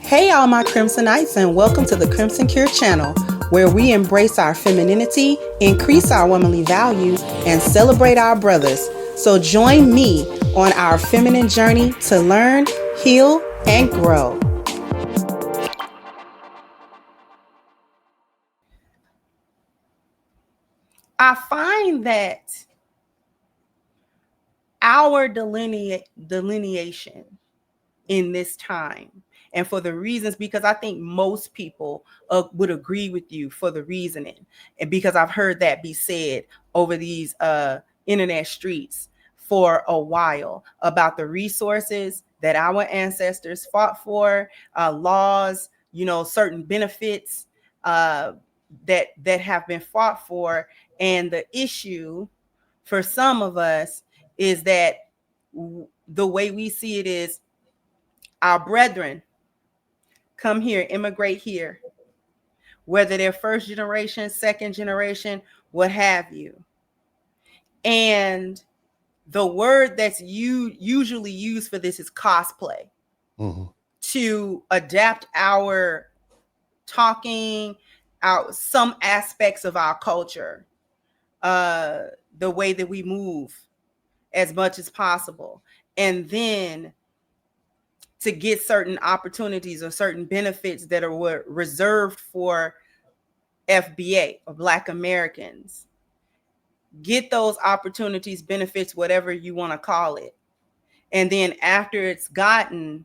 Hey, all my Crimsonites, and welcome to the Crimson Cure channel, where we embrace our femininity, increase our womanly value, and celebrate our brothers. So join me on our feminine journey to learn, heal, and grow. I find that our delineation in this time, and for the reasons, because I think most people would agree with you for the reasoning, and because I've heard that be said over these internet streets for a while about the resources that our ancestors fought for, laws, certain benefits that have been fought for. And the issue for some of us is that the way we see it is our brethren come here, immigrate here, whether they're first generation, second generation, what have you. And the word that's usually used for this is cosplay, to adapt our talking, some aspects of our culture, the way that we move as much as possible. And then to get certain opportunities or certain benefits that are reserved for FBA or Black Americans. Get those opportunities, benefits, whatever you want to call it. And then after it's gotten,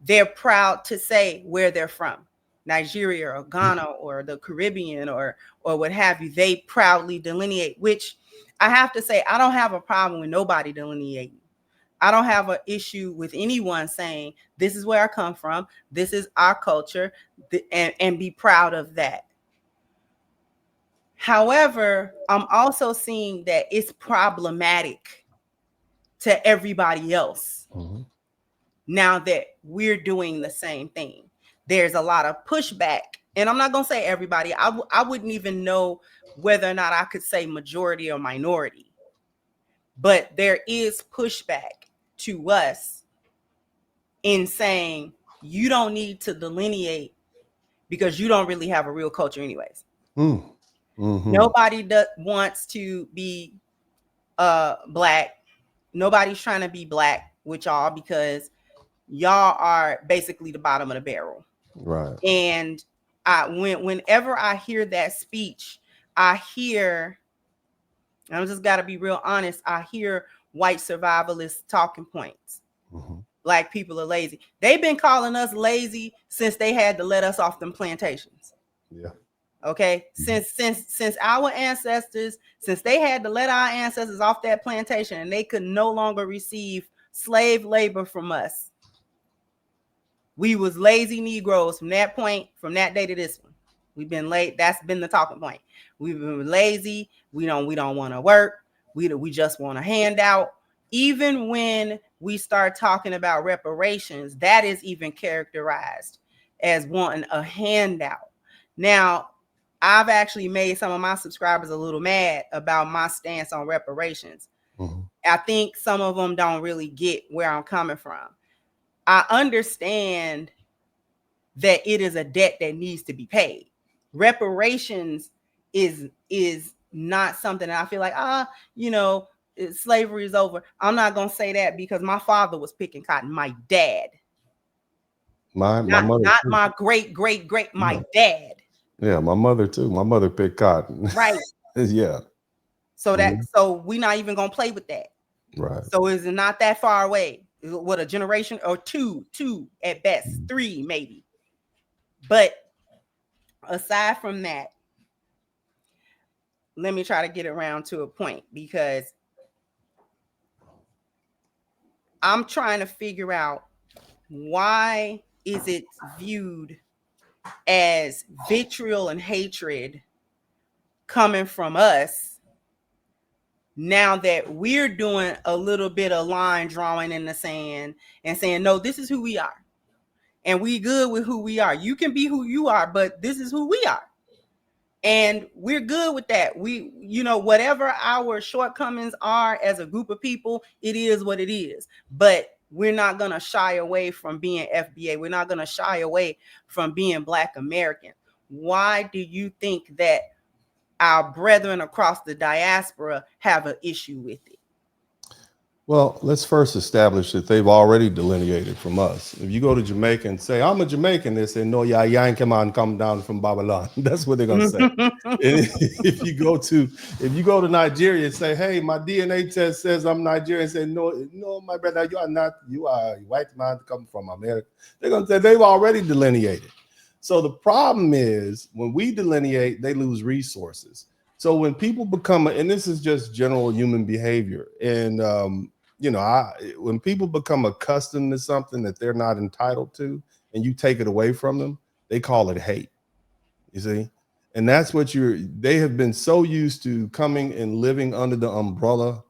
they're proud to say where they're from. Nigeria or Ghana or the Caribbean or what have you. They proudly delineate, which I have to say, I don't have a problem with nobody delineating. I don't have an issue with anyone saying, this is where I come from, this is our culture, and be proud of that. However, I'm also seeing that it's problematic to everybody else. Now that we're doing the same thing. There's a lot of pushback, and I'm not going to say everybody. I wouldn't even know whether or not I could say majority or minority, but there is pushback to us in saying you don't need to delineate because you don't really have a real culture anyways. Nobody wants to be Black. Nobody's trying to be Black with y'all because y'all are basically the bottom of the barrel. Right. And whenever I hear that speech, I hear, I just got to be real honest, I hear white survivalist talking points. Black people are lazy. They've been calling us lazy since they had to let us off them plantations. Yeah. Okay. Since our ancestors, since they had to let our ancestors off that plantation and they could no longer receive slave labor from us, we was lazy Negroes from that point, from that day to this one. We've been late. That's been the talking point. We've been lazy. We don't want to work. We just want a handout. Even when we start talking about reparations, that is even characterized as wanting a handout. Now, I've actually made some of my subscribers a little mad about my stance on reparations. I think some of them don't really get where I'm coming from. I understand that it is a debt that needs to be paid. Reparations is not something that I feel like, slavery is over. I'm not going to say that because my father was picking cotton. My dad. My mother. Not my great, my dad. Yeah, my mother too. My mother picked cotton. Right. Yeah. So so we're not even going to play with that. Right. So it's not that far away. What, a generation or two at best, 3 maybe. But aside from that, let me try to get around to a point, because I'm trying to figure out, why is it viewed as vitriol and hatred coming from us now that we're doing a little bit of line drawing in the sand and saying, no, this is who we are. And we good with who we are. You can be who you are, but this is who we are. And we're good with that. We, whatever our shortcomings are as a group of people, it is what it is. But we're not going to shy away from being FBA. We're not going to shy away from being Black American. Why do you think that our brethren across the diaspora have an issue with it? Well, let's first establish that they've already delineated from us. If you go to Jamaica and say, I'm a Jamaican, they say, no, yeah, Yankee man come down from Babylon. That's what they're gonna say. And if you go to Nigeria and say, hey, my DNA test says I'm Nigerian, say, no, my brother, you are not, you are a white man come from America. They're gonna say they've already delineated. So the problem is when we delineate, they lose resources. So when people become, and this is just general human behavior, and when people become accustomed to something that they're not entitled to, and you take it away from them, they call it hate. You see, and that's what they have been so used to coming and living under the umbrella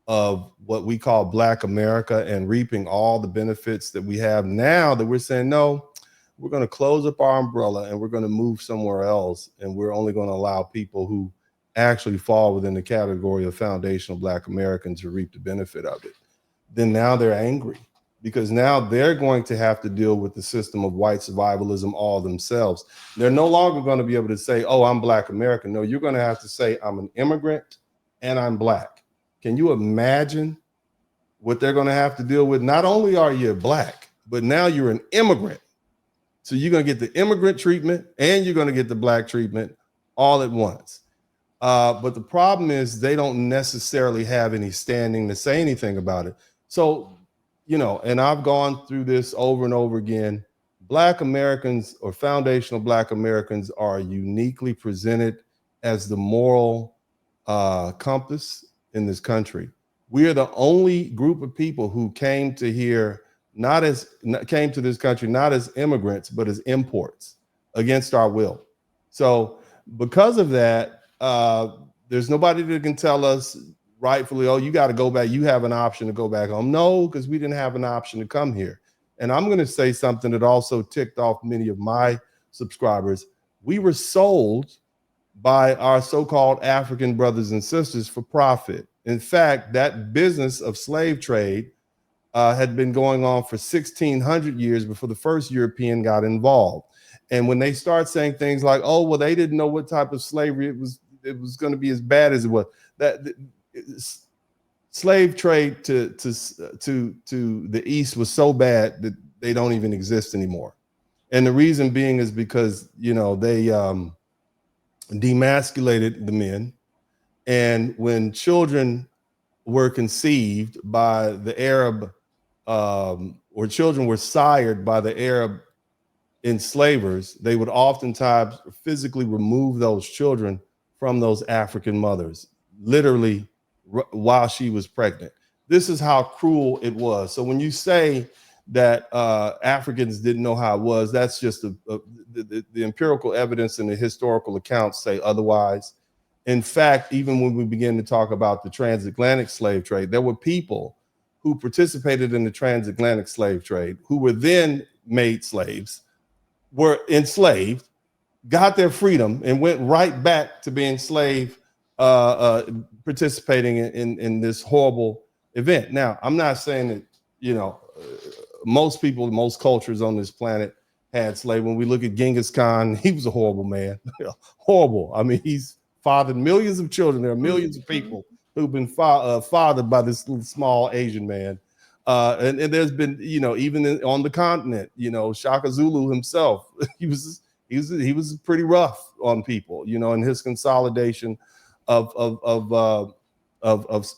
of what we call Black America and reaping all the benefits that we have now, that we're saying, no, we're going to close up our umbrella and we're going to move somewhere else. And we're only going to allow people who actually fall within the category of foundational Black Americans to reap the benefit of it. Then now they're angry because now they're going to have to deal with the system of white survivalism all themselves. They're no longer going to be able to say, oh, I'm Black American. No, you're going to have to say, I'm an immigrant and I'm Black. Can you imagine what they're going to have to deal with? Not only are you Black, but now you're an immigrant. So you're going to get the immigrant treatment and you're going to get the Black treatment all at once. But the problem is they don't necessarily have any standing to say anything about it. So, and I've gone through this over and over again. Black Americans or foundational Black Americans are uniquely presented as the moral compass in this country. We are the only group of people who came to this country not as immigrants, but as imports against our will. So because of that, there's nobody that can tell us rightfully, oh, you got to go back. You have an option to go back home. No, because we didn't have an option to come here. And I'm going to say something that also ticked off many of my subscribers. We were sold by our so-called African brothers and sisters for profit. In fact, that business of slave trade had been going on for 1,600 years before the first European got involved. And when they start saying things like, oh, well, they didn't know what type of slavery it was going to be as bad as it was. Slave trade to the East was so bad that they don't even exist anymore. And the reason being is because, they demasculated the men. And when children were conceived by the Arab, or children were sired by the Arab enslavers, they would oftentimes physically remove those children from those African mothers, literally while she was pregnant. This is how cruel it was. So when you say that Africans didn't know how it was, that's just the empirical evidence and the historical accounts say otherwise. In fact, even when we begin to talk about the transatlantic slave trade, there were people who participated in the transatlantic slave trade who were then made slaves, were enslaved, got their freedom, and went right back to being slave, participating in this horrible event. Now, I'm not saying that, most people, most cultures on this planet had slaves. When we look at Genghis Khan, he was a horrible man. Horrible. I mean, he's fathered millions of children. There are millions of people who've been fathered by this little small Asian man. And there's been, even on the continent, Shaka Zulu himself, he was pretty rough on people, in his consolidation of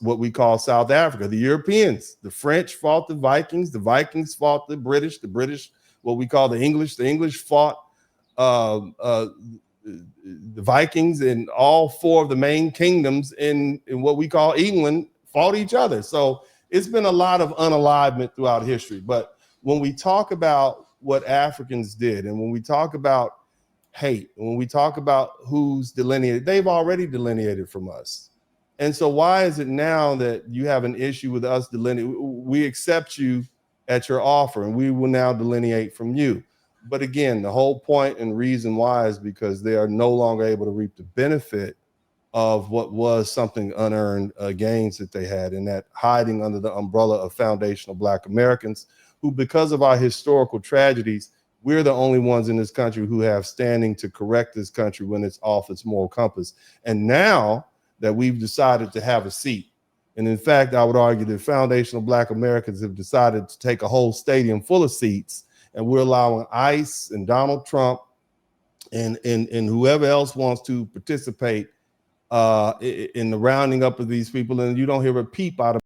what we call South Africa. The Europeans, the French fought the Vikings fought the British, what we call the English fought the Vikings, and all four of the main kingdoms in what we call England fought each other. So it's been a lot of unalivement throughout history. But when we talk about what Africans did, and when we talk about hate, when we talk about who's delineated, they've already delineated from us. And so why is it now that you have an issue with us delineating? We accept you at your offer, and we will now delineate from you. But again, the whole point and reason why is because they are no longer able to reap the benefit of what was something unearned gains that they had, and that hiding under the umbrella of foundational Black Americans, who, because of our historical tragedies, we're the only ones in this country who have standing to correct this country when it's off its moral compass. And now that we've decided to have a seat, and in fact, I would argue that foundational Black Americans have decided to take a whole stadium full of seats, and we're allowing ICE and Donald Trump and whoever else wants to participate in the rounding up of these people, and you don't hear a peep out of